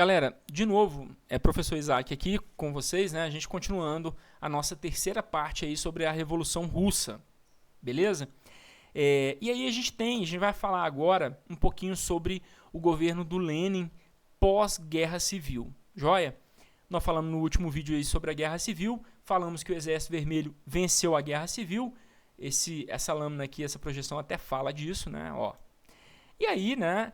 Galera, de novo, é professor Isaac aqui com vocês, né? A gente continuando a nossa terceira parte aí sobre a Revolução Russa, beleza? E aí a gente vai falar agora um pouquinho sobre o governo do Lenin pós-guerra civil, joia? Nós falamos no último vídeo aí sobre a guerra civil, falamos que o Exército Vermelho venceu a guerra civil, essa lâmina aqui, essa projeção até fala disso, né? Ó. E aí, né,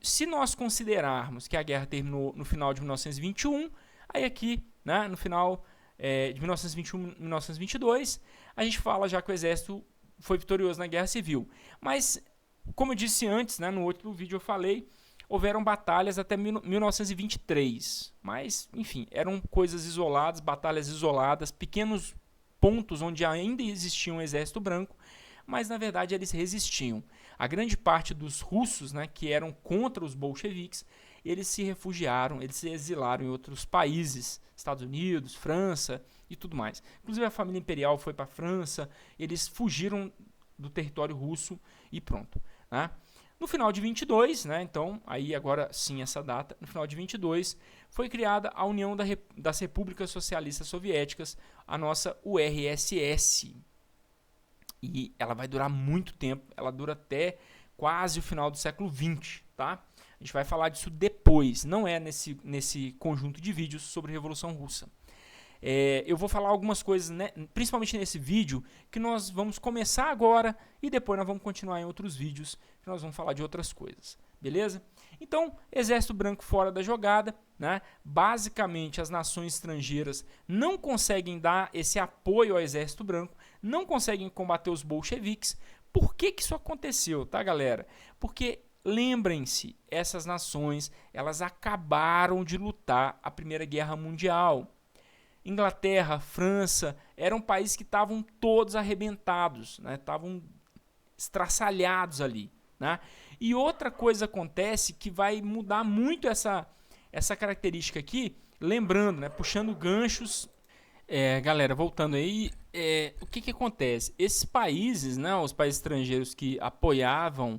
se nós considerarmos que a guerra terminou no final de 1921, aí aqui, né, no final de 1921 e 1922, a gente fala já que o exército foi vitorioso na guerra civil. Mas, como eu disse antes, né, no outro vídeo eu falei, houveram batalhas até 1923. Mas, enfim, eram coisas isoladas, batalhas isoladas, pequenos pontos onde ainda existia um exército branco, mas na verdade eles resistiam. A grande parte dos russos, né, que eram contra os bolcheviques, eles se refugiaram, eles se exilaram em outros países, Estados Unidos, França e tudo mais. Inclusive a família imperial foi para a França, eles fugiram do território russo e pronto, né? No final de 22, né, então, aí agora sim essa data, no final de 22, foi criada a União das Repúblicas Socialistas Soviéticas, a nossa URSS. E ela vai durar muito tempo, ela dura até quase o final do século XX, tá? A gente vai falar disso depois, não é nesse conjunto de vídeos sobre a Revolução Russa. Eu vou falar algumas coisas, né, principalmente nesse vídeo, que nós vamos começar agora e depois nós vamos continuar em outros vídeos, que nós vamos falar de outras coisas, beleza? Então, Exército Branco fora da jogada, né? Basicamente as nações estrangeiras não conseguem dar esse apoio ao Exército Branco, não conseguem combater os bolcheviques. Por que isso aconteceu, tá, galera? Porque lembrem-se, essas nações, elas acabaram de lutar a Primeira Guerra Mundial. Inglaterra, França, eram países que estavam todos arrebentados, né? Estavam estraçalhados ali, né? E outra coisa acontece que vai mudar muito essa característica aqui, lembrando, né? Puxando ganchos. Galera, voltando aí, o que acontece? Esses países, né? Os países estrangeiros que apoiavam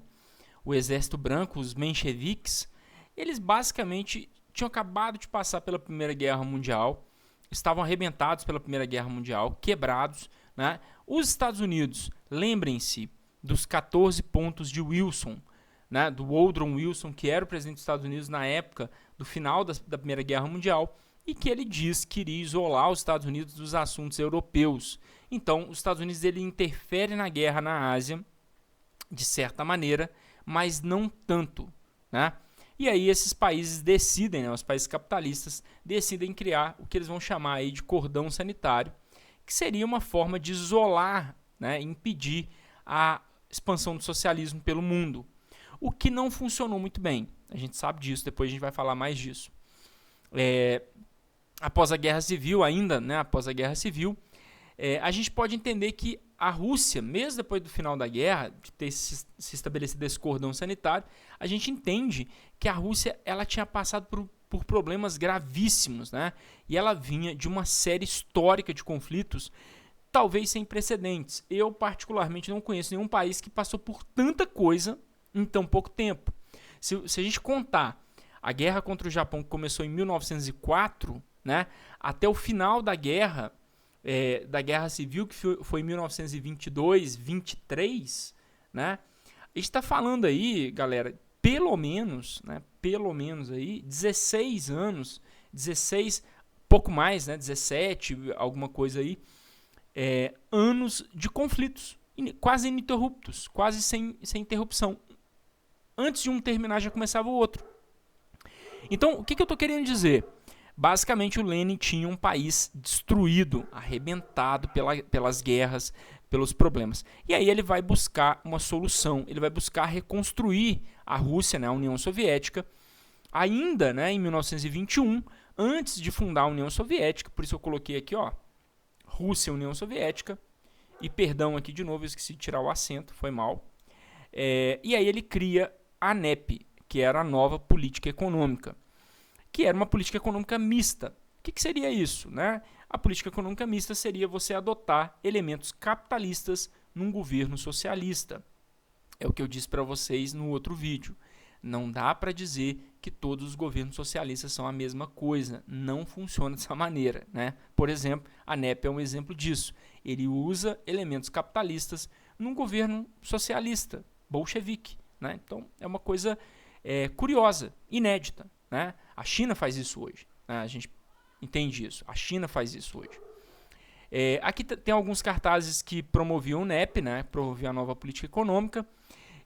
o Exército Branco, os mencheviques, eles basicamente tinham acabado de passar pela Primeira Guerra Mundial, estavam arrebentados pela Primeira Guerra Mundial, quebrados, né? Os Estados Unidos, lembrem-se dos 14 pontos de Wilson, né? Do Woodrow Wilson, que era o presidente dos Estados Unidos na época do final da Primeira Guerra Mundial, e que ele diz que iria isolar os Estados Unidos dos assuntos europeus. Então, os Estados Unidos ele interfere na guerra na Ásia, de certa maneira, mas não tanto, né? E aí esses países decidem, né, os países capitalistas, decidem criar o que eles vão chamar aí de cordão sanitário, que seria uma forma de isolar, né, impedir a expansão do socialismo pelo mundo. O que não funcionou muito bem. A gente sabe disso, depois a gente vai falar mais disso. Após a Guerra Civil ainda, né, após a Guerra Civil, a gente pode entender que a Rússia, mesmo depois do final da guerra, de ter se estabelecido esse cordão sanitário, a gente entende que a Rússia ela tinha passado por problemas gravíssimos, né? E ela vinha de uma série histórica de conflitos, talvez sem precedentes. Eu, particularmente, não conheço nenhum país que passou por tanta coisa em tão pouco tempo. Se a gente contar a guerra contra o Japão, que começou em 1904, né, até o final da Guerra Civil, que foi em 1922, 23, né? A gente está falando aí, galera, pelo menos aí, 16 anos, 16, pouco mais, né, 17, alguma coisa aí, anos de conflitos, quase ininterruptos, quase sem interrupção. Antes de um terminar, já começava o outro. Então, o que eu estou querendo dizer? Basicamente, o Lenin tinha um país destruído, arrebentado pelas guerras, pelos problemas. E aí ele vai buscar uma solução, ele vai buscar reconstruir a Rússia, né, a União Soviética, ainda, né, em 1921, antes de fundar a União Soviética. Por isso eu coloquei aqui, ó, Rússia, União Soviética, e perdão aqui de novo, eu esqueci de tirar o acento, foi mal. E aí ele cria a ANEP, que era a nova política econômica, que era uma política econômica mista. O que seria isso, né? A política econômica mista seria você adotar elementos capitalistas num governo socialista. É o que eu disse para vocês no outro vídeo, Não dá para dizer que todos os governos socialistas são a mesma coisa. Não funciona dessa maneira, né? Por exemplo, a NEP é um exemplo disso. Ele usa elementos capitalistas num governo socialista, bolchevique, né? Então, é uma coisa curiosa, inédita, né? A China faz isso hoje, né? A gente entende isso. A China faz isso hoje. Aqui tem alguns cartazes que promoviam o NEP, né? Promoviam a nova política econômica.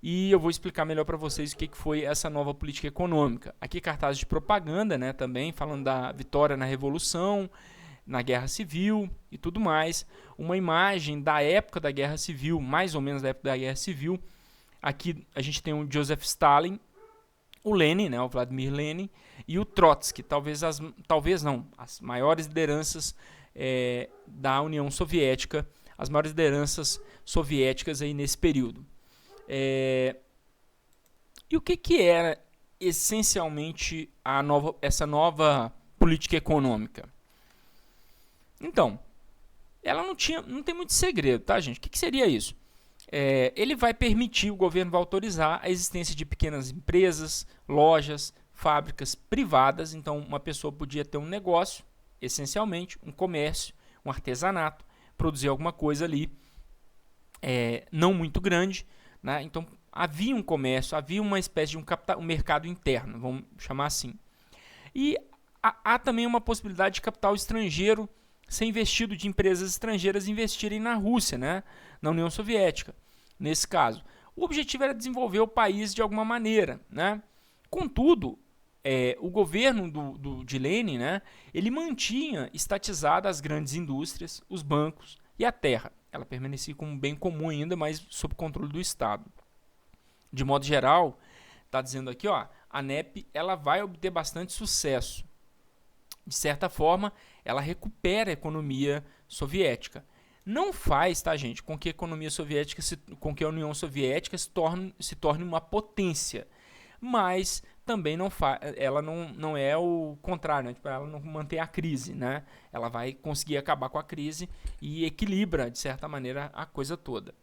E eu vou explicar melhor para vocês o que foi essa nova política econômica. Aqui cartazes de propaganda, né, também, falando da vitória na Revolução, na Guerra Civil e tudo mais. Uma imagem da época da Guerra Civil, mais ou menos da época da Guerra Civil. Aqui a gente tem o Joseph Stalin, o Lenin, né, o Vladimir Lenin, e o Trotsky, talvez não, as maiores lideranças da União Soviética, as maiores lideranças soviéticas aí nesse período. E o que era essencialmente essa nova política econômica? Então, ela não tem muito segredo, tá, gente? O que seria isso? Ele vai permitir, o governo vai autorizar a existência de pequenas empresas, lojas, fábricas privadas. Então, uma pessoa podia ter um negócio, essencialmente, um comércio, um artesanato, produzir alguma coisa ali, não muito grande, né? Então, havia um comércio, havia uma espécie de um mercado interno, vamos chamar assim. E há também uma possibilidade de capital estrangeiro ser investido, de empresas estrangeiras investirem na Rússia, né? Na União Soviética, nesse caso. O objetivo era desenvolver o país de alguma maneira, né? Contudo, o governo de Lenin, né, ele mantinha estatizadas as grandes indústrias, os bancos e a terra. Ela permanecia como um bem comum ainda, mas sob controle do Estado. De modo geral, está dizendo aqui, ó, a NEP ela vai obter bastante sucesso. De certa forma, ela recupera a economia soviética. Não faz, tá, gente, com que a economia soviética, com que a União Soviética se torne uma potência. Mas também ela não é o contrário, né? Tipo, ela não mantém a crise, né? Ela vai conseguir acabar com a crise e equilibra, de certa maneira, a coisa toda.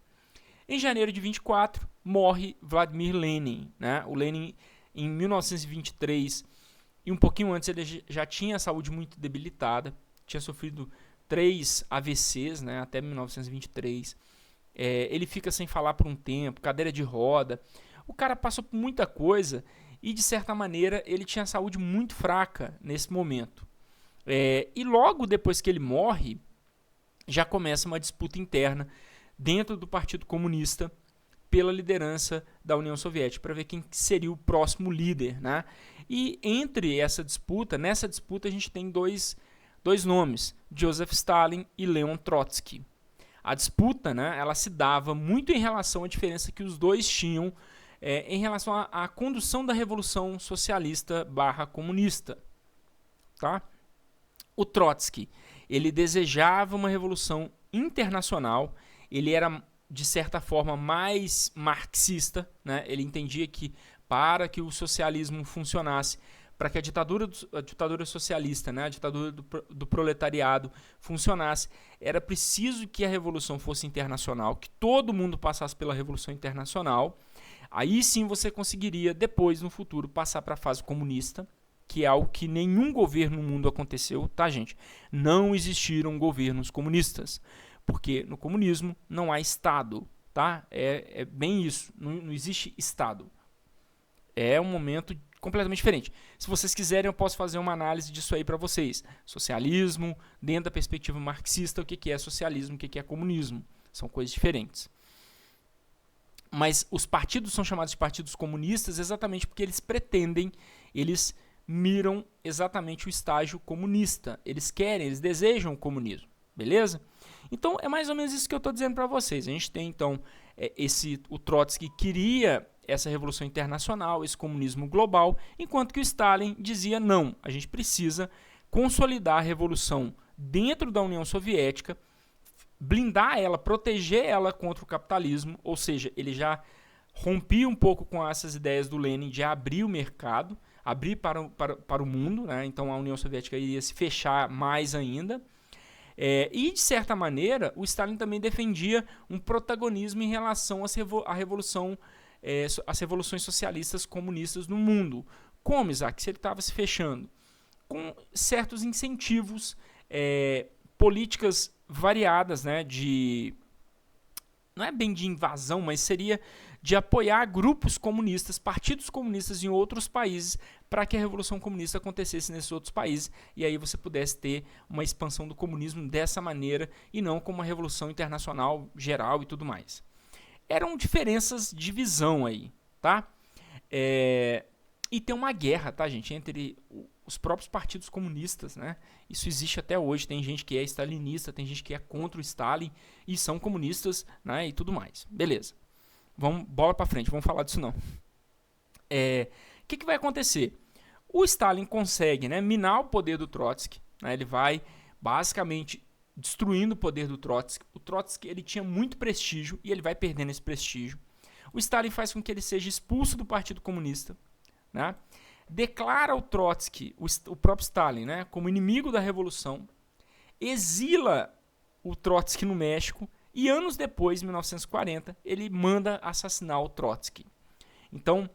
Em janeiro de 24, morre Vladimir Lenin, né? O Lenin, em 1923, e um pouquinho antes, ele já tinha a saúde muito debilitada, tinha sofrido 3 AVCs, né? Até 1923. Ele fica sem falar por um tempo, cadeira de roda. O cara passou por muita coisa e, de certa maneira, ele tinha a saúde muito fraca nesse momento. E logo depois que ele morre, já começa uma disputa interna dentro do Partido Comunista pela liderança da União Soviética, para ver quem seria o próximo líder, né? E nessa disputa a gente tem dois nomes, Joseph Stalin e Leon Trotsky. A disputa, né, ela se dava muito em relação à diferença que os dois tinham em relação à condução da Revolução Socialista / comunista. Tá? O Trotsky, ele desejava uma revolução internacional, ele era, de certa forma, mais marxista, né? Ele entendia que para que o socialismo funcionasse, para que a ditadura socialista, né, a ditadura do proletariado funcionasse, era preciso que a revolução fosse internacional, que todo mundo passasse pela revolução internacional. Aí sim você conseguiria, depois, no futuro, passar para a fase comunista, que é algo que nenhum governo no mundo aconteceu, tá, gente? Não existiram governos comunistas, porque no comunismo não há Estado, tá? É bem isso, não existe Estado. É um momento completamente diferente. Se vocês quiserem, eu posso fazer uma análise disso aí para vocês. Socialismo, dentro da perspectiva marxista, o que é socialismo, o que é comunismo. São coisas diferentes. Mas os partidos são chamados de partidos comunistas exatamente porque eles miram exatamente o estágio comunista. Eles desejam o comunismo, beleza? Então, é mais ou menos isso que eu estou dizendo para vocês. A gente tem, então, o Trotsky queria essa revolução internacional, esse comunismo global, enquanto que o Stalin dizia não, a gente precisa consolidar a revolução dentro da União Soviética, blindar ela, proteger ela contra o capitalismo, ou seja, ele já rompia um pouco com essas ideias do Lenin de abrir o mercado, abrir para o mundo, né? Então a União Soviética iria se fechar mais ainda. E, de certa maneira, o Stalin também defendia um protagonismo em relação à Revolução as revoluções socialistas comunistas no mundo. Como, Isaac? Se ele estava se fechando? Com certos incentivos, políticas variadas, né, não é bem de invasão, mas seria de apoiar grupos comunistas, partidos comunistas em outros países, para que a Revolução Comunista acontecesse nesses outros países, e aí você pudesse ter uma expansão do comunismo dessa maneira, e não como uma revolução internacional geral e tudo mais. Eram diferenças de visão aí, tá? E tem uma guerra, tá, gente, entre os próprios partidos comunistas, né? Isso existe até hoje. Tem gente que é stalinista, tem gente que é contra o Stalin e são comunistas, né? E tudo mais. Beleza. Vamos, bola pra frente, vamos falar disso não. O que vai acontecer? O Stalin consegue, né, minar o poder do Trotsky, né? Ele vai basicamente destruindo o poder do Trotsky. O Trotsky, ele tinha muito prestígio e ele vai perdendo esse prestígio. O Stalin faz com que ele seja expulso do Partido Comunista, né? Declara o Trotsky, o próprio Stalin, né, como inimigo da Revolução, exila o Trotsky no México e anos depois, em 1940, ele manda assassinar o Trotsky. Então,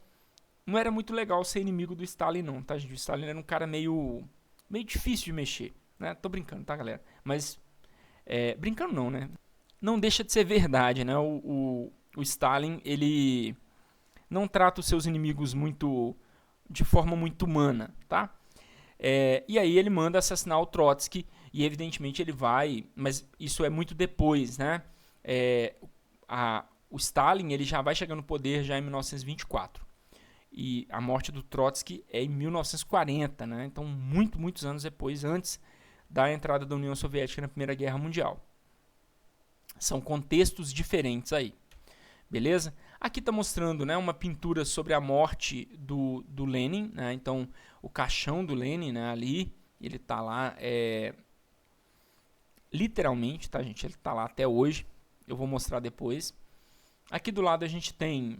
não era muito legal ser inimigo do Stalin não, tá, gente? O Stalin era um cara meio difícil de mexer, né? Tô brincando, tá, galera? Mas, brincando não, né? Não deixa de ser verdade, né? O Stalin, ele não trata os seus inimigos de forma muito humana, tá? E aí ele manda assassinar o Trotsky e evidentemente ele vai, mas isso é muito depois, né? O Stalin, ele já vai chegar no poder já em 1924 e a morte do Trotsky é em 1940, né? Então muitos anos depois, antes da entrada da União Soviética na Primeira Guerra Mundial. São contextos diferentes aí, beleza? Aqui está mostrando, né, uma pintura sobre a morte do Lenin, né? Então o caixão do Lenin, né, ali, ele está lá, literalmente, tá, gente? Ele está lá até hoje. Eu vou mostrar depois. Aqui do lado a gente tem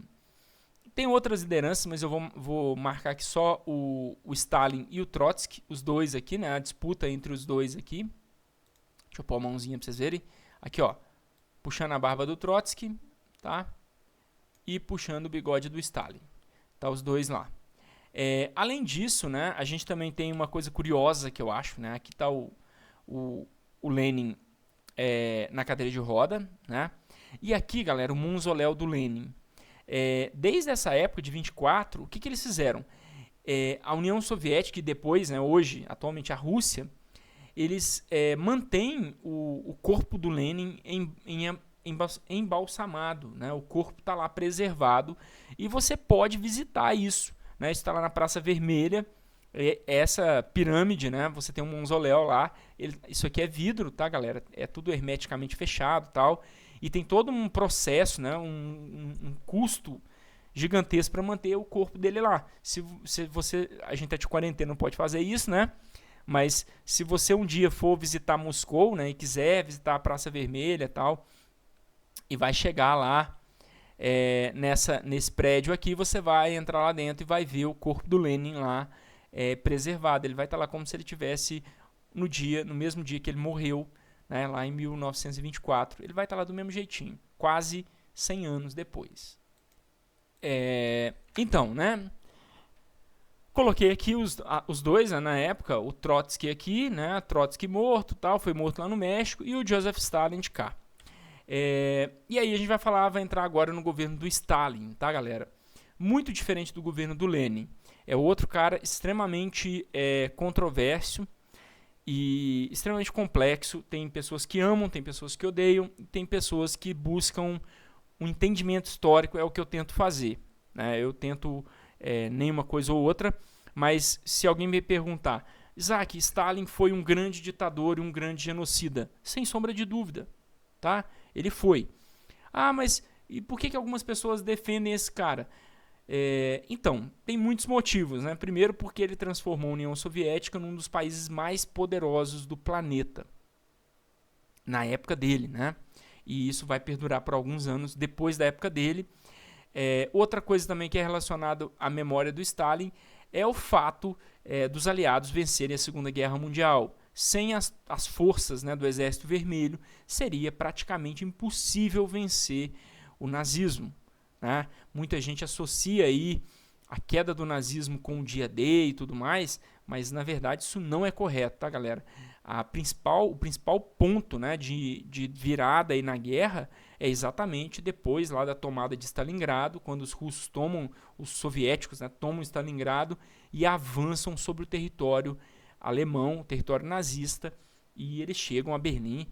outras lideranças, mas eu vou marcar aqui só o Stalin e o Trotsky, os dois aqui, né? A disputa entre os dois aqui. Deixa eu pôr a mãozinha para vocês verem. Aqui, ó, puxando a barba do Trotsky, tá? E puxando o bigode do Stalin. Tá os dois lá. Além disso, né, a gente também tem uma coisa curiosa que eu acho, né? Aqui está o Lenin na cadeira de roda, né? E aqui, galera, o mausoléu do Lenin. Desde essa época de 24, o que eles fizeram? A União Soviética e depois, né, hoje, atualmente a Rússia, eles mantêm o corpo do Lenin embalsamado, né? O corpo está lá preservado e você pode visitar isso, né? Isso está lá na Praça Vermelha, essa pirâmide, né? Você tem um mausoléu lá, isso aqui é vidro, tá, galera? É tudo hermeticamente fechado, tal, e tem todo um processo, né? Um custo gigantesco para manter o corpo dele lá. Se a gente tá de quarentena, não pode fazer isso, né? Mas se você um dia for visitar Moscou, né, e quiser visitar a Praça Vermelha, tal, e vai chegar lá nesse prédio aqui, você vai entrar lá dentro e vai ver o corpo do Lenin lá preservado. Ele vai estar lá como se ele tivesse no mesmo dia que ele morreu, né, lá em 1924. Ele vai estar lá do mesmo jeitinho, quase 100 anos depois. Então, né, coloquei aqui os dois, né, na época, o Trotsky aqui, né, Trotsky morto, tal, foi morto lá no México, e o Joseph Stalin de cá. E aí a gente vai entrar agora no governo do Stalin, tá, galera? Muito diferente do governo do Lenin. É outro cara extremamente controverso e extremamente complexo. Tem pessoas que amam, tem pessoas que odeiam, tem pessoas que buscam um entendimento histórico, é o que eu tento fazer, né? Eu tento nenhuma coisa ou outra, mas se alguém me perguntar, Isaac, Stalin foi um grande ditador e um grande genocida? Sem sombra de dúvida, tá? Ele foi. Ah, mas e por que algumas pessoas defendem esse cara? Então, tem muitos motivos, né? Primeiro, porque ele transformou a União Soviética num dos países mais poderosos do planeta na época dele, né? E isso vai perdurar por alguns anos depois da época dele. Outra coisa também que é relacionada à memória do Stalin é o fato dos aliados vencerem a Segunda Guerra Mundial. Sem as forças, né, do Exército Vermelho, seria praticamente impossível vencer o nazismo, né? Muita gente associa aí a queda do nazismo com o dia D e tudo mais, mas na verdade isso não é correto, tá, galera? O principal ponto, né, de virada aí na guerra é exatamente depois lá da tomada de Stalingrado, quando os russos os soviéticos, né, tomam Stalingrado e avançam sobre o território alemão, o território nazista, e eles chegam a Berlim.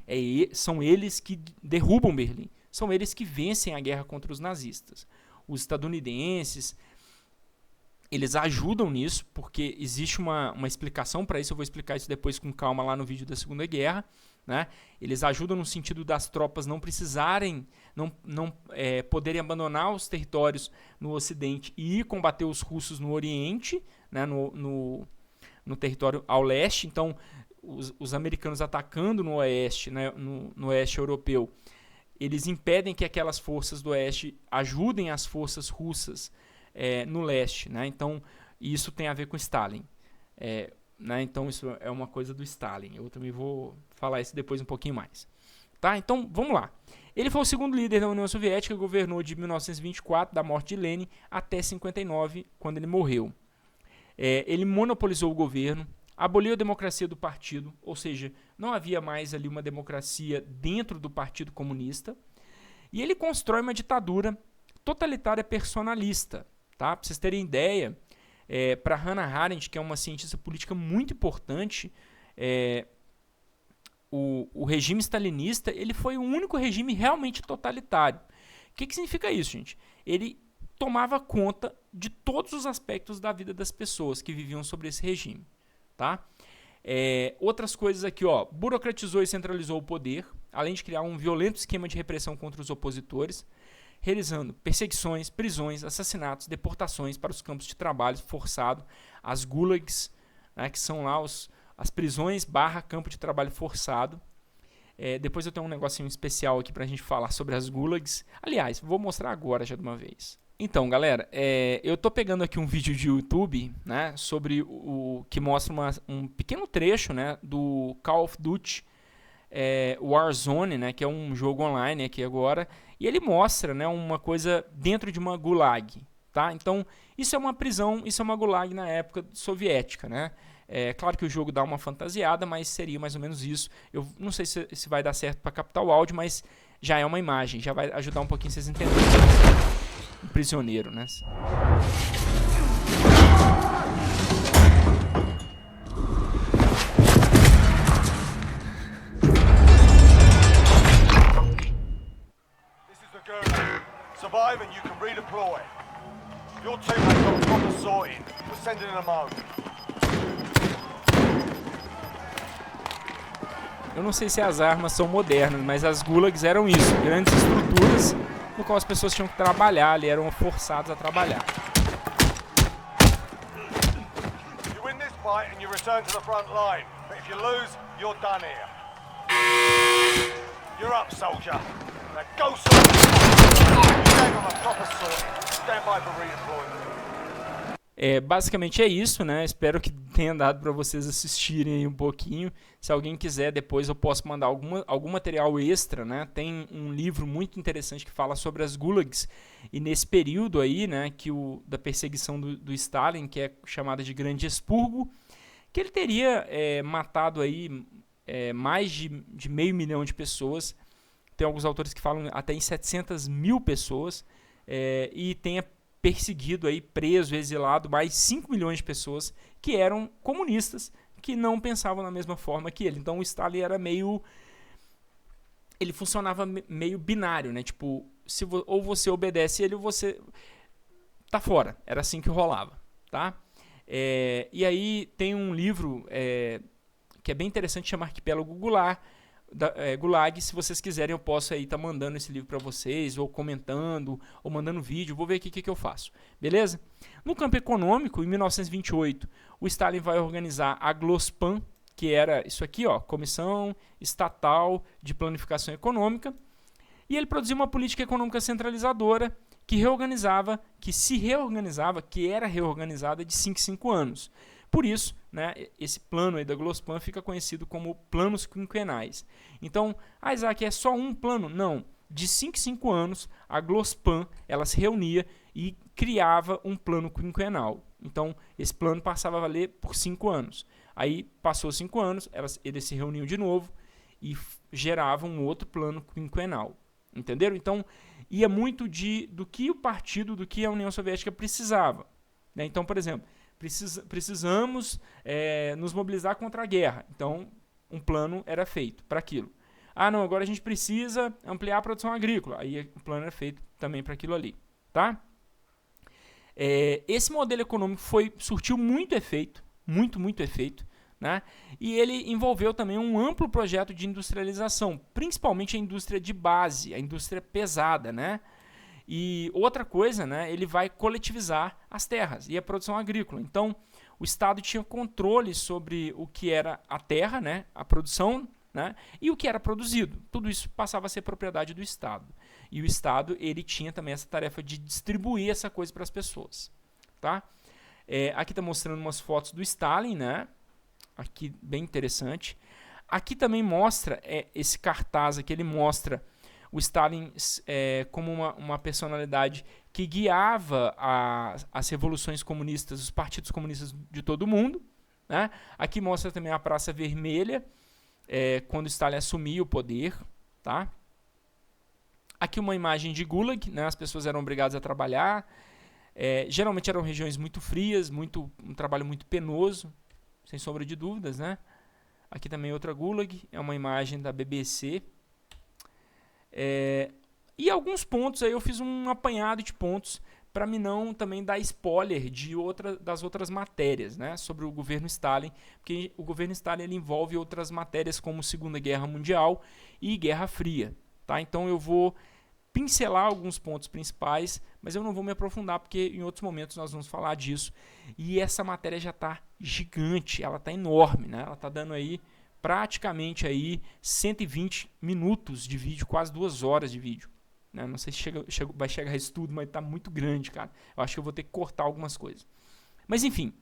São eles que derrubam Berlim, são eles que vencem a guerra contra os nazistas. Os estadunidenses, eles ajudam nisso, porque existe uma explicação para isso. Eu vou explicar isso depois com calma lá no vídeo da Segunda Guerra, né? Eles ajudam no sentido das tropas não precisarem, poderem abandonar os territórios no Ocidente e ir combater os russos no Oriente, né? no território ao leste. Então, os americanos atacando no Oeste, né? no Oeste europeu, eles impedem que aquelas forças do Oeste ajudem as forças russas no leste, né? Então isso tem a ver com Stalin, né? Então isso é uma coisa do Stalin. Eu também vou falar isso depois um pouquinho mais, tá? Então vamos lá. Ele foi o segundo líder da União Soviética, governou de 1924, da morte de Lenin, até 59, quando ele morreu. Ele monopolizou o governo, aboliu a democracia do partido, ou seja, não havia mais ali uma democracia dentro do Partido Comunista, e ele constrói uma ditadura totalitária personalista. Tá? Para vocês terem ideia, para Hannah Arendt, que é uma cientista política muito importante, o regime stalinista ele foi o único regime realmente totalitário. O que significa isso, gente? Ele tomava conta de todos os aspectos da vida das pessoas que viviam sobre esse regime. Tá? Outras coisas aqui, ó, burocratizou e centralizou o poder, além de criar um violento esquema de repressão contra os opositores, realizando perseguições, prisões, assassinatos, deportações para os campos de trabalho forçado, as gulags, né, que são lá as prisões / campo de trabalho forçado. Depois eu tenho um negocinho especial aqui para a gente falar sobre as gulags. Aliás, vou mostrar agora já de uma vez. Então, galera, eu tô pegando aqui um vídeo de YouTube, né, sobre que mostra um pequeno trecho, né, do Call of Duty Warzone, né, que é um jogo online aqui agora, e ele mostra, né, uma coisa dentro de uma gulag, tá? Então, isso é uma prisão, isso é uma gulag na época soviética, né? Claro que o jogo dá uma fantasiada, mas seria mais ou menos isso. Eu não sei se vai dar certo para captar o áudio, mas já é uma imagem, já vai ajudar um pouquinho vocês entenderem. Um prisioneiro, né? Survive and you can redeploy. Your teammates got the problem sorted. We're sending in a mode. Eu não sei se as armas são modernas, mas as gulags eram isso, grandes estruturas no qual as pessoas tinham que trabalhar, ali eram forçados a trabalhar. You win this fight and you return to the front line. But if you lose, you're done here. You're up, soldier. Now go, soldier. Basicamente é isso, né? Espero que tenha dado para vocês assistirem aí um pouquinho. Se alguém quiser, depois eu posso mandar algum material extra, né? Tem um livro muito interessante que fala sobre as gulags e nesse período aí, né, da perseguição do Stalin, que é chamada de Grande Expurgo, que ele teria matado aí mais de 500 mil de pessoas. Tem alguns autores que falam até em 700 mil pessoas, e tenha perseguido, aí, preso, exilado mais 5 milhões de pessoas que eram comunistas, que não pensavam da mesma forma que ele. Então o Stalin era ele funcionava meio binário, né? Tipo, ou você obedece ele ou você tá fora. Era assim que rolava, tá? E aí tem um livro que é bem interessante, chama Arquipélago Gulag. Se vocês quiserem, eu posso aí estar mandando esse livro para vocês, ou comentando, ou mandando vídeo. Vou ver aqui o que eu faço, beleza? No campo econômico, em 1928, o Stalin vai organizar a Glospan, que era isso aqui, ó, Comissão Estatal de Planificação Econômica, e ele produziu uma política econômica centralizadora que era reorganizada de 5 em 5 anos. Por isso, né, esse plano aí da Glospan fica conhecido como planos quinquenais. Então, Isaac, é só um plano? Não. de 5 em 5 anos, a Glospan ela se reunia e criava um plano quinquenal. Então, esse plano passava a valer por 5 anos. Aí, passou 5 anos, eles se reuniam de novo e geravam um outro plano quinquenal. Entenderam? Então, ia muito do que o partido, do que a União Soviética precisava. Né? Então, por exemplo, precisamos nos mobilizar contra a guerra. Então, um plano era feito para aquilo. Ah, não, agora a gente precisa ampliar a produção agrícola. Aí o plano era feito também para aquilo ali. Tá? Esse modelo econômico surtiu muito efeito, muito efeito, né? E ele envolveu também um amplo projeto de industrialização, principalmente a indústria de base, a indústria pesada, né? E outra coisa, né, ele vai coletivizar as terras e a produção agrícola. Então, o Estado tinha controle sobre o que era a terra, né, a produção, né, e o que era produzido. Tudo isso passava a ser propriedade do Estado. E o Estado ele tinha também essa tarefa de distribuir essa coisa para as pessoas. Tá? Aqui está mostrando umas fotos do Stalin, né? Aqui bem interessante. Aqui também mostra esse cartaz aqui, ele mostra o Stalin como uma personalidade que guiava as revoluções comunistas, os partidos comunistas de todo o mundo. Né? Aqui mostra também a Praça Vermelha, quando Stalin assumiu o poder. Tá? Aqui uma imagem de Gulag, né? As pessoas eram obrigadas a trabalhar. Geralmente eram regiões muito frias, um trabalho muito penoso, sem sombra de dúvidas, né? Aqui também outra Gulag, é uma imagem da BBC. E alguns pontos, aí eu fiz um apanhado de pontos para me não também dar spoiler das outras matérias, né? Sobre o governo Stalin, porque o governo Stalin ele envolve outras matérias como Segunda Guerra Mundial e Guerra Fria. Tá? Então eu vou pincelar alguns pontos principais, mas eu não vou me aprofundar, porque em outros momentos nós vamos falar disso. E essa matéria já está gigante, ela está enorme, né? Ela está dando aí praticamente aí 120 minutos de vídeo, quase 2 horas de vídeo. Né? Não sei se vai chegar a isso tudo, mas está muito grande, cara. Eu acho que eu vou ter que cortar algumas coisas. Mas enfim,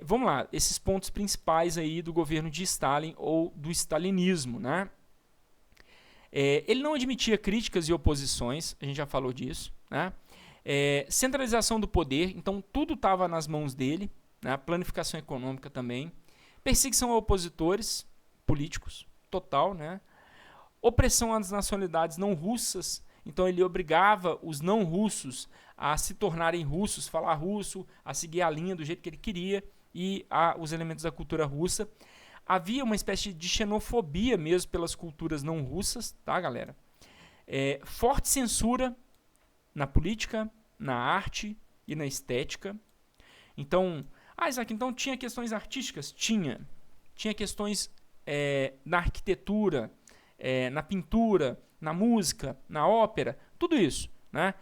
vamos lá, esses pontos principais aí do governo de Stalin ou do stalinismo, né? Ele não admitia críticas e oposições, a gente já falou disso. Né? Centralização do poder, então tudo estava nas mãos dele. Né? Planificação econômica também. Perseguição a opositores políticos, total. Né? Opressão às nacionalidades não russas, então ele obrigava os não russos a se tornarem russos, falar russo, a seguir a linha do jeito que ele queria e os elementos da cultura russa. Havia uma espécie de xenofobia mesmo pelas culturas não russas, tá, galera? Forte censura na política, na arte e na estética. Então, Isaac, então tinha questões artísticas? Tinha. Tinha questões na arquitetura, na pintura, na música, na ópera, tudo isso, né?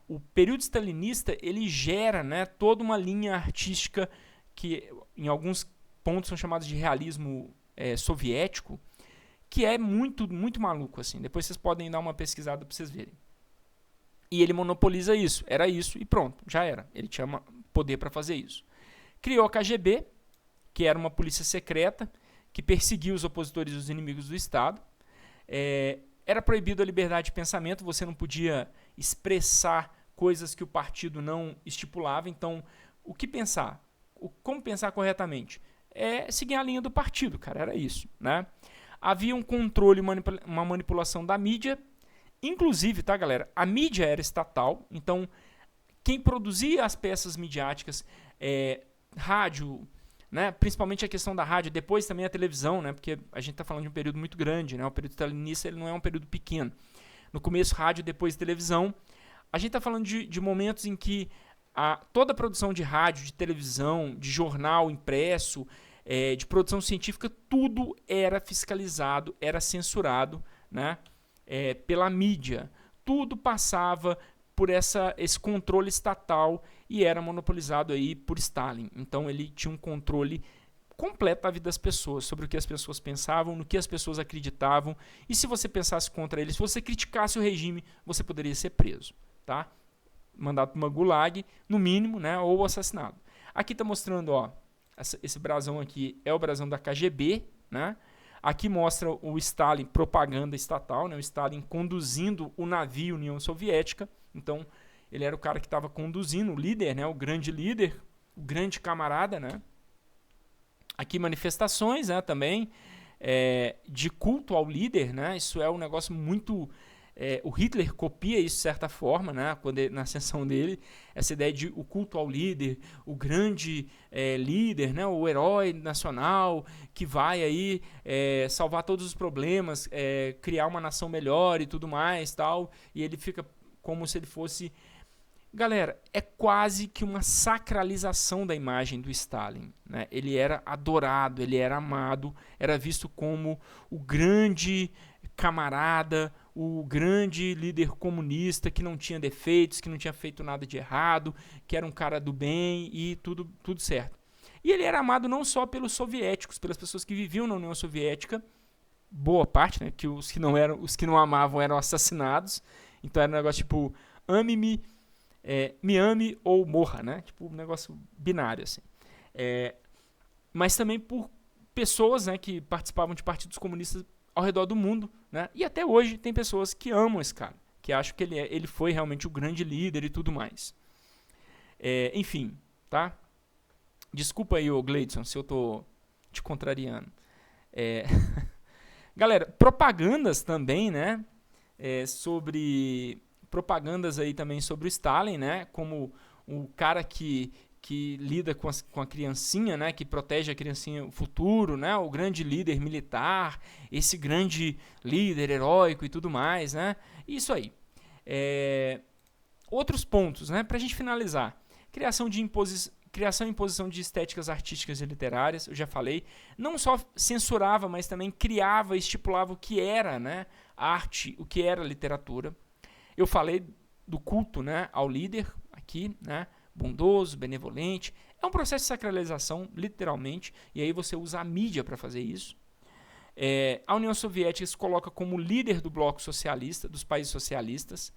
O período stalinista, ele gera, né, toda uma linha artística que, em alguns pontos, são chamados de realismo soviético, que é muito maluco, assim. Depois vocês podem dar uma pesquisada para vocês verem. E ele monopoliza isso. Era isso e pronto, já era. Ele tinha poder para fazer isso. Criou a KGB, que era uma polícia secreta, que perseguia os opositores e os inimigos do Estado. Era proibido a liberdade de pensamento, você não podia expressar coisas que o partido não estipulava. Então, o que pensar? Como pensar corretamente? Seguir a linha do partido, cara, era isso, né? Havia um controle, uma manipulação da mídia, inclusive, tá, galera? A mídia era estatal, então quem produzia as peças midiáticas, rádio, né? Principalmente a questão da rádio, depois também a televisão, né? Porque a gente está falando de um período muito grande, né? O período stalinista ele não é um período pequeno. No começo, rádio, depois televisão. A gente está falando de momentos em que toda a produção de rádio, de televisão, de jornal impresso, de produção científica, tudo era fiscalizado, era censurado, né, pela mídia. Tudo passava por esse controle estatal e era monopolizado aí por Stalin. Então ele tinha um controle completo da vida das pessoas, sobre o que as pessoas pensavam, no que as pessoas acreditavam, e se você pensasse contra ele, se você criticasse o regime, você poderia ser preso, tá? Mandado para uma gulag, no mínimo, né, ou assassinado. Aqui está mostrando, ó, esse brasão aqui é o brasão da KGB, né? Aqui mostra o Stalin, propaganda estatal, né? O Stalin conduzindo o navio União Soviética. Então, ele era o cara que estava conduzindo, o líder, né? O grande líder, o grande camarada, né? Aqui manifestações, né? Também de culto ao líder, né? Isso é um negócio muito... o Hitler copia isso de certa forma, né, na ascensão dele, essa ideia de o culto ao líder, o grande líder, né, o herói nacional que vai aí salvar todos os problemas, criar uma nação melhor e tudo mais, tal, e ele fica como se ele fosse... Galera, é quase que uma sacralização da imagem do Stalin, né? Ele era adorado, ele era amado, era visto como o grande camarada, o grande líder comunista que não tinha defeitos, que não tinha feito nada de errado, que era um cara do bem e tudo certo. E ele era amado não só pelos soviéticos, pelas pessoas que viviam na União Soviética, boa parte, né, que os que não amavam eram assassinados. Então era um negócio tipo, ame-me, me ame ou morra, né? Tipo um negócio binário assim. Mas também por pessoas, né, que participavam de partidos comunistas ao redor do mundo, né? E até hoje tem pessoas que amam esse cara, que acham que ele foi realmente o grande líder e tudo mais. Enfim, tá? Desculpa aí, ô Gleidson, se eu tô te contrariando. Galera, propagandas também, né? Propagandas aí também sobre o Stalin, né? Como o cara que lida com a criancinha, né, que protege a criancinha, o futuro, né, o grande líder militar, esse grande líder heróico e tudo mais, né, isso aí. Outros pontos, né, para a gente finalizar, criação e imposição de estéticas artísticas e literárias, eu já falei, não só censurava, mas também criava e estipulava o que era, né, arte, o que era literatura. Eu falei do culto, né, ao líder aqui, né, bondoso, benevolente. É um processo de sacralização, literalmente, e aí você usa a mídia para fazer isso. A União Soviética se coloca como líder do bloco socialista, dos países socialistas.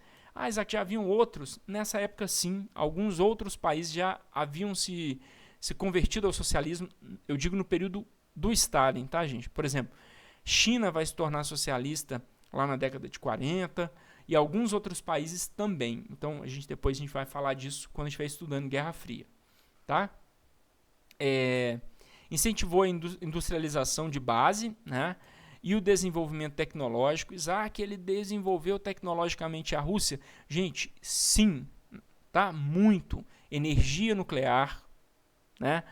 Isaac, já haviam outros? Nessa época, sim. Alguns outros países já haviam se convertido ao socialismo, eu digo no período do Stalin, tá, gente? Por exemplo, China vai se tornar socialista lá na década de 40, e alguns outros países também. Então, depois a gente vai falar disso quando a gente estiver estudando Guerra Fria. Tá? Incentivou a industrialização de base, né? E o desenvolvimento tecnológico. Isaac, ele desenvolveu tecnologicamente a Rússia? Gente, sim. Tá? Muito. Energia nuclear, né?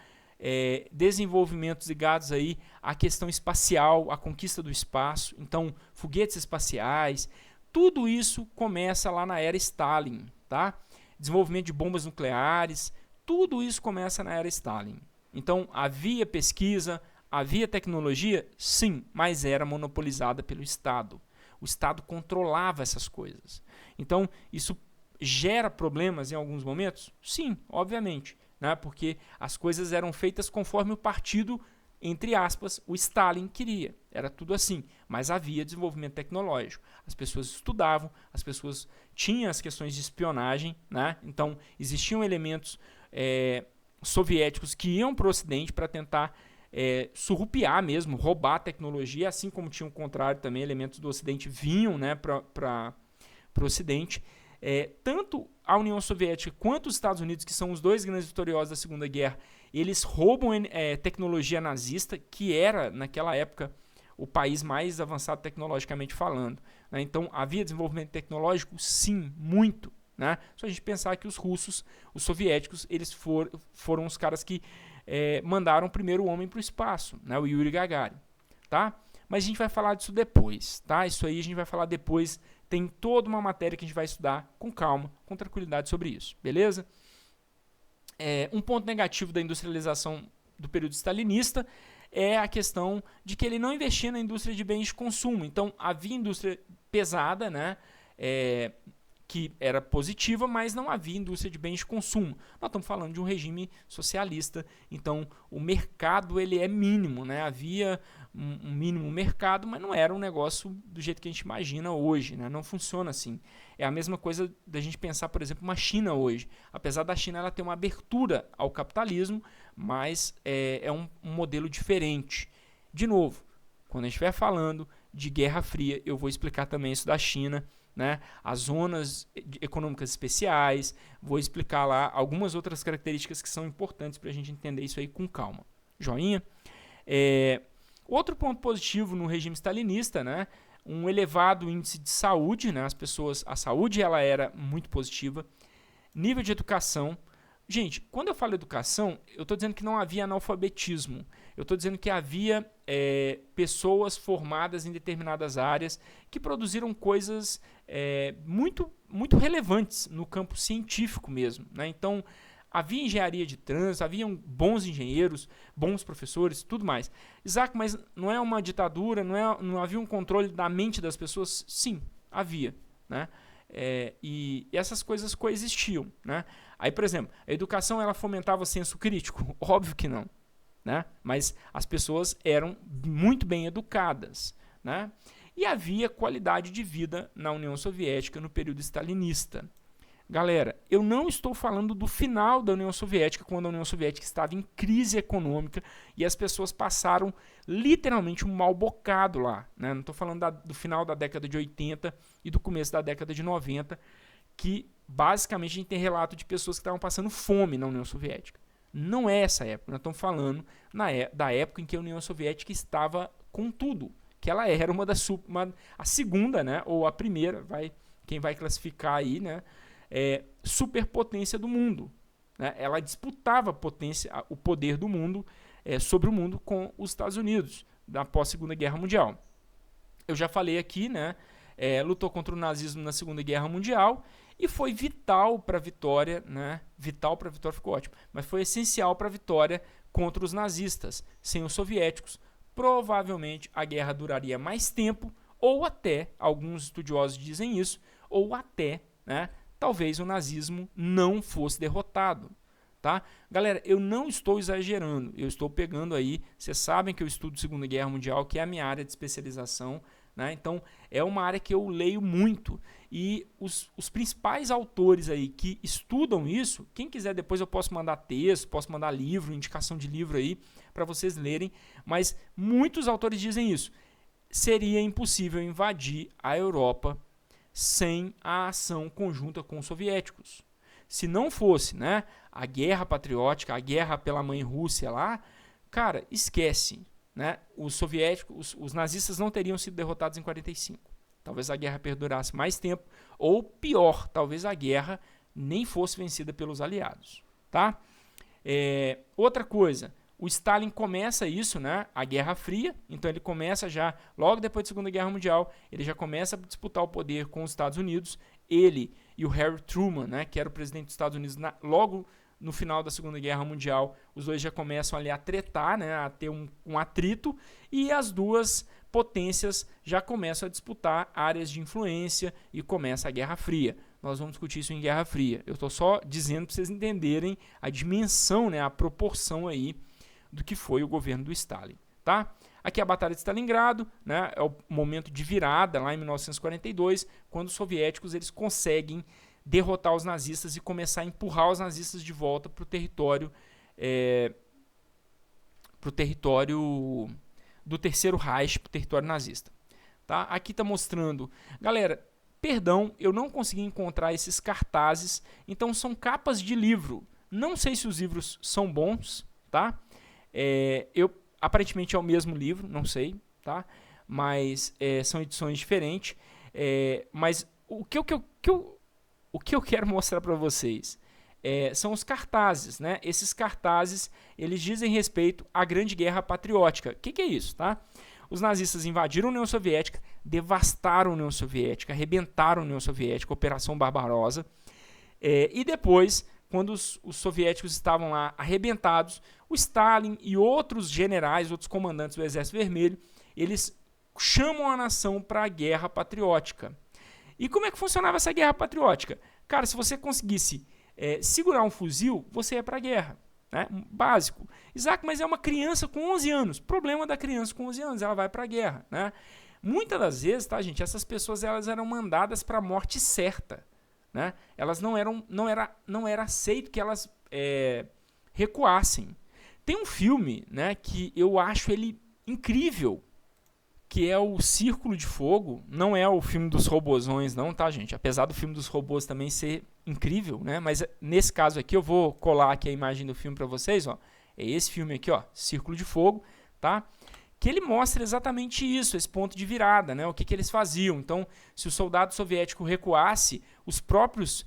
Desenvolvimentos ligados aí à questão espacial, à conquista do espaço. Então, foguetes espaciais... Tudo isso começa lá na era Stalin, tá? Desenvolvimento de bombas nucleares, tudo isso começa na era Stalin. Então, havia pesquisa, havia tecnologia? Sim, mas era monopolizada pelo Estado. O Estado controlava essas coisas. Então, isso gera problemas em alguns momentos? Sim, obviamente, né? Porque as coisas eram feitas conforme o partido, entre aspas, o Stalin queria. Era tudo assim, mas havia desenvolvimento tecnológico. As pessoas estudavam, as pessoas tinham as questões de espionagem, né? Então existiam elementos soviéticos que iam para o Ocidente para tentar surrupiar mesmo, roubar a tecnologia, assim como tinha o contrário também, elementos do Ocidente vinham, né, para o Ocidente. Tanto a União Soviética quanto os Estados Unidos, que são os dois grandes vitoriosos da Segunda Guerra, eles roubam tecnologia nazista, que era, naquela época, o país mais avançado tecnologicamente falando, né? Então, havia desenvolvimento tecnológico? Sim, muito, né? Só a gente pensar que os russos, os soviéticos, eles foram os caras que mandaram o primeiro homem para o espaço, né? O Yuri Gagarin, tá? Mas a gente vai falar disso depois, tá? Isso aí a gente vai falar depois. Tem toda uma matéria que a gente vai estudar com calma, com tranquilidade sobre isso, beleza? Um ponto negativo da industrialização do período stalinista é a questão de que ele não investia na indústria de bens de consumo. Então, havia indústria pesada, né, que era positiva, mas não havia indústria de bens de consumo. Nós estamos falando de um regime socialista, então o mercado ele é mínimo, né? Havia um mínimo mercado, mas não era um negócio do jeito que a gente imagina hoje, né? Não funciona assim. É a mesma coisa da gente pensar, por exemplo, uma China hoje. Apesar da China ela ter uma abertura ao capitalismo, mas é um modelo diferente. De novo, Quando a gente estiver falando de Guerra Fria, eu vou explicar também isso da China, né? As zonas econômicas especiais, vou explicar lá algumas outras características que são importantes para a gente entender isso aí com calma. Joinha? Outro ponto positivo no regime stalinista, né? Um elevado índice de saúde, né? A saúde ela era muito positiva. Nível de educação. Gente, quando eu falo educação, eu estou dizendo que não havia analfabetismo. Eu estou dizendo que havia pessoas formadas em determinadas áreas que produziram coisas muito, muito relevantes no campo científico mesmo, né? Então, havia engenharia de trânsito, haviam bons engenheiros, bons professores, tudo mais. Isaac, mas não é uma ditadura, não havia um controle da mente das pessoas? Sim, havia, né? E essas coisas coexistiam, né? Aí, por exemplo, a educação ela fomentava o senso crítico? Óbvio que não, né? Mas as pessoas eram muito bem educadas, né? E havia qualidade de vida na União Soviética no período stalinista. Galera, eu não estou falando do final da União Soviética, quando a União Soviética estava em crise econômica e as pessoas passaram literalmente um mal bocado lá, né? Não estou falando do final da década de 80 e do começo da década de 90, que basicamente a gente tem relato de pessoas que estavam passando fome na União Soviética. Não é essa época, nós estamos falando da época em que a União Soviética estava com tudo, que ela era a segunda, né, ou a primeira, quem vai classificar aí, né, superpotência do mundo, né? Ela disputava o poder do mundo sobre o mundo com os Estados Unidos, após a Segunda Guerra Mundial. Eu já falei aqui, né, lutou contra o nazismo na Segunda Guerra Mundial e foi vital para a vitória, né? Vital para a vitória ficou ótimo, mas foi essencial para a vitória contra os nazistas. Sem os soviéticos, provavelmente a guerra duraria mais tempo, ou até, alguns estudiosos dizem isso, ou até, né, talvez o nazismo não fosse derrotado. Tá? Galera, eu não estou exagerando, eu estou pegando aí, vocês sabem que eu estudo Segunda Guerra Mundial, que é a minha área de especialização, né? Então é uma área que eu leio muito, e os principais autores aí que estudam isso, quem quiser depois eu posso mandar texto, posso mandar livro, indicação de livro aí para vocês lerem, mas muitos autores dizem isso, seria impossível invadir a Europa sem a ação conjunta com os soviéticos. Se não fosse, né, a guerra patriótica, a guerra pela mãe Rússia lá, cara, esquece, né? Os soviéticos, os nazistas não teriam sido derrotados em 45. Talvez a guerra perdurasse mais tempo, ou pior, talvez a guerra nem fosse vencida pelos aliados, tá? Outra coisa, o Stalin começa isso, né, a Guerra Fria, então ele começa já, logo depois da Segunda Guerra Mundial, ele já começa a disputar o poder com os Estados Unidos, ele e o Harry Truman, né, que era o presidente dos Estados Unidos, logo no final da Segunda Guerra Mundial, os dois já começam ali a tretar, né, a ter um atrito, e as duas potências já começam a disputar áreas de influência e começa a Guerra Fria. Nós vamos discutir isso em Guerra Fria. Eu estou só dizendo para vocês entenderem a dimensão, né, a proporção aí do que foi o governo do Stalin, tá? Aqui é a Batalha de Stalingrado, né, é o momento de virada lá em 1942, quando os soviéticos eles conseguem derrotar os nazistas e começar a empurrar os nazistas de volta para o território do Terceiro Reich, para o território nazista. Tá? Aqui está mostrando, galera, perdão, eu não consegui encontrar esses cartazes, então são capas de livro. Não sei se os livros são bons, tá? Aparentemente é o mesmo livro, não sei, tá? Mas são edições diferentes. Mas o que eu quero mostrar para vocês são os cartazes, né? Esses cartazes eles dizem respeito à Grande Guerra Patriótica. O que é isso, tá? Os nazistas invadiram a União Soviética, devastaram a União Soviética, arrebentaram a União Soviética, Operação Barbarossa, e depois, quando os soviéticos estavam lá arrebentados, o Stalin e outros generais, outros comandantes do Exército Vermelho, eles chamam a nação para a Guerra Patriótica. E como é que funcionava essa Guerra Patriótica? Cara, se você conseguisse segurar um fuzil, você ia para a guerra. Né? Básico. Isaac, mas é uma criança com 11 anos. Problema da criança com 11 anos, ela vai para a guerra. Né? Muitas das vezes, tá, gente, essas pessoas elas eram mandadas para a morte certa. Né? Elas não era aceito que elas recuassem. Tem um filme, né, que eu acho ele incrível. que é o Círculo de Fogo. Não é o filme dos robozões não, tá, gente? Apesar do filme dos robôs também ser incrível, né? Mas nesse caso aqui eu vou colar aqui a imagem do filme para vocês, ó. É esse filme aqui, ó, Círculo de Fogo, tá? Que ele mostra exatamente isso, esse ponto de virada, né? O que eles faziam. Então, se o soldado soviético recuasse, os próprios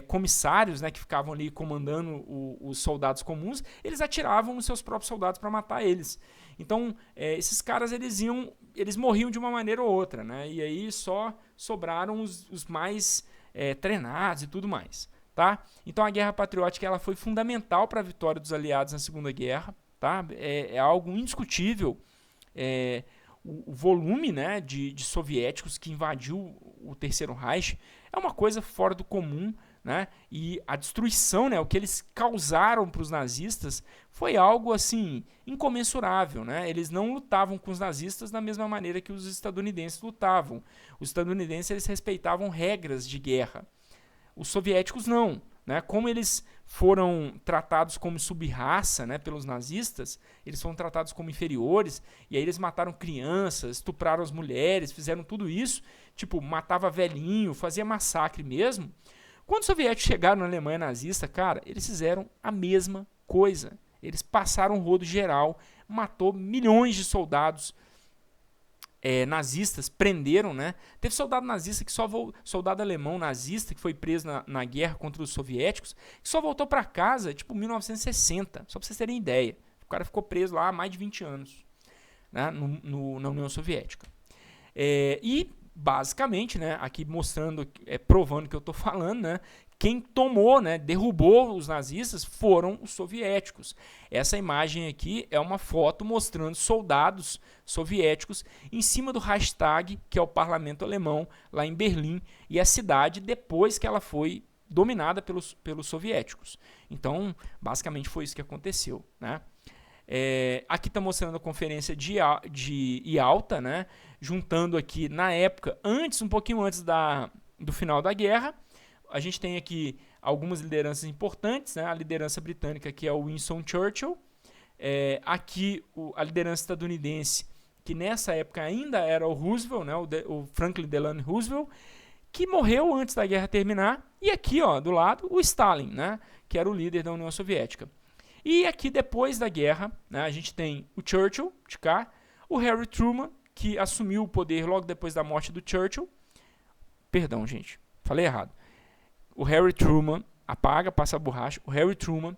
comissários, né, que ficavam ali comandando os soldados comuns, eles atiravam nos seus próprios soldados para matar eles. Então, esses caras eles morriam de uma maneira ou outra, né? E aí só sobraram os mais treinados e tudo mais, tá? Então, a Guerra Patriótica ela foi fundamental para a vitória dos aliados na Segunda Guerra, tá? É algo indiscutível. O volume, né, de soviéticos que invadiu o Terceiro Reich é uma coisa fora do comum, né? E a destruição, né, o que eles causaram para os nazistas foi algo assim incomensurável, né? Eles não lutavam com os nazistas da mesma maneira que os estadunidenses lutavam. Os estadunidenses eles respeitavam regras de guerra. Os soviéticos não, né? Como eles foram tratados como sub-raça, né, pelos nazistas, eles foram tratados como inferiores, e aí eles mataram crianças, estupraram as mulheres, fizeram tudo isso, tipo, matava velhinho, fazia massacre mesmo. Quando os soviéticos chegaram na Alemanha nazista, cara, eles fizeram a mesma coisa. Eles passaram um rodo geral, matou milhões de soldados nazistas, prenderam, né? Teve soldado nazista que soldado alemão nazista que foi preso na guerra contra os soviéticos, que só voltou para casa, tipo, 1960, só para vocês terem ideia. O cara ficou preso lá há mais de 20 anos, né, na União Soviética. E, basicamente, né, aqui mostrando, provando que eu estou falando, né, quem tomou, né, derrubou os nazistas foram os soviéticos. Essa imagem aqui é uma foto mostrando soldados soviéticos em cima do Reichstag, que é o parlamento alemão, lá em Berlim, e a cidade depois que ela foi dominada pelos soviéticos. Então, basicamente foi isso que aconteceu, né? Aqui está mostrando a conferência de Yalta, né, juntando aqui na época, um pouquinho antes do final da guerra. A gente tem aqui algumas lideranças importantes, né? A liderança britânica, que é o Winston Churchill. Aqui a liderança estadunidense, que nessa época ainda era o Roosevelt, né? o Franklin Delano Roosevelt, que morreu antes da guerra terminar. E aqui, ó, do lado, o Stalin, né? Que era o líder da União Soviética. E aqui, depois da guerra, né, a gente tem o Churchill, de cá, o Harry Truman, que assumiu o poder logo depois da morte do Churchill. Perdão, gente, falei errado. O Harry Truman, passa a borracha, o Harry Truman,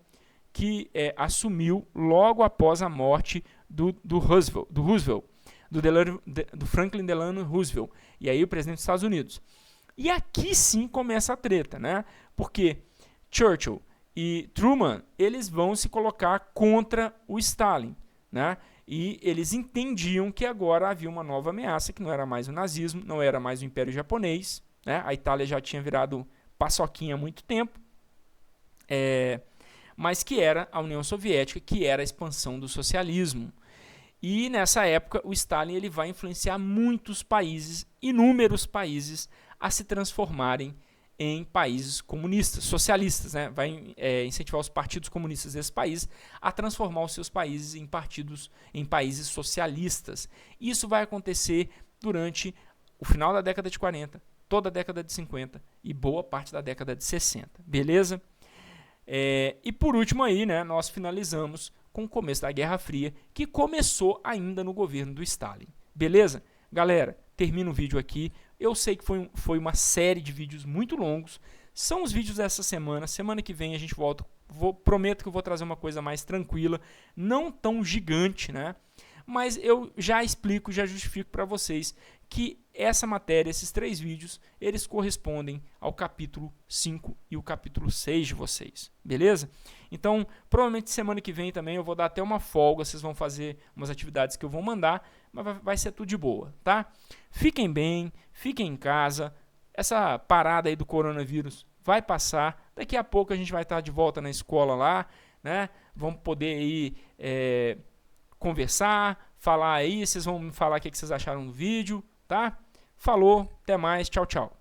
que assumiu logo após a morte do Roosevelt, do Franklin Delano Roosevelt, e aí o presidente dos Estados Unidos. E aqui sim começa a treta, né? Porque Churchill e Truman, eles vão se colocar contra o Stalin, né? E eles entendiam que agora havia uma nova ameaça, que não era mais o nazismo, não era mais o Império Japonês, né? A Itália já tinha virado paçoquinha há muito tempo, mas que era a União Soviética, que era a expansão do socialismo. E nessa época o Stalin ele vai influenciar muitos países, inúmeros países, a se transformarem em países comunistas, socialistas, né? Vai incentivar os partidos comunistas desses países a transformar os seus países em países socialistas. Isso vai acontecer durante o final da década de 40, toda a década de 50 e boa parte da década de 60, beleza? E por último aí, né, nós finalizamos com o começo da Guerra Fria, que começou ainda no governo do Stalin, beleza? Galera, termino o vídeo aqui. Eu sei que foi uma série de vídeos muito longos, são os vídeos dessa semana que vem a gente volta, prometo que eu vou trazer uma coisa mais tranquila, não tão gigante, né? Mas eu já explico, já justifico para vocês que essa matéria, esses 3 vídeos, eles correspondem ao capítulo 5 e o capítulo 6 de vocês, beleza? Então, provavelmente semana que vem também eu vou dar até uma folga, vocês vão fazer umas atividades que eu vou mandar, mas vai ser tudo de boa, tá? Fiquem bem, fiquem em casa, essa parada aí do coronavírus vai passar, daqui a pouco a gente vai estar de volta na escola lá, né? Vamos poder aí conversar, falar aí, vocês vão me falar o que vocês acharam do vídeo, tá? Falou, até mais, tchau, tchau.